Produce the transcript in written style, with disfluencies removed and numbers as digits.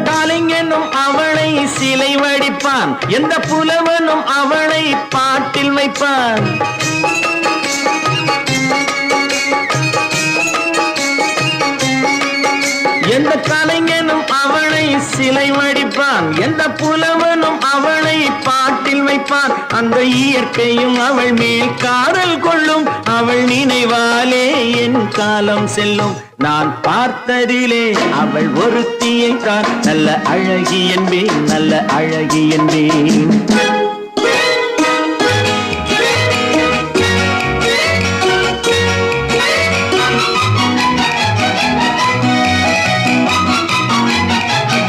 கலைஞனும் அவளை சிலை வடிப்பான், எந்த புலவனும் அவளை பாட்டில் வைப்பான். எந்த கலைஞனும் அவளை சிலை வடிப்பான், எந்த புலவனும் அவளை பாட்டில் வைப்பான். அந்த இயற்கையும் அவள் மேல் காதல் கொள்ளும், அவள் நினைவாலே என் காலம் செல்லும். நான் பார்த்ததிலே அவள் ஒருத்தியை தான் நல்ல அழகி என்பேன், நல்ல அழகி என்பேன்.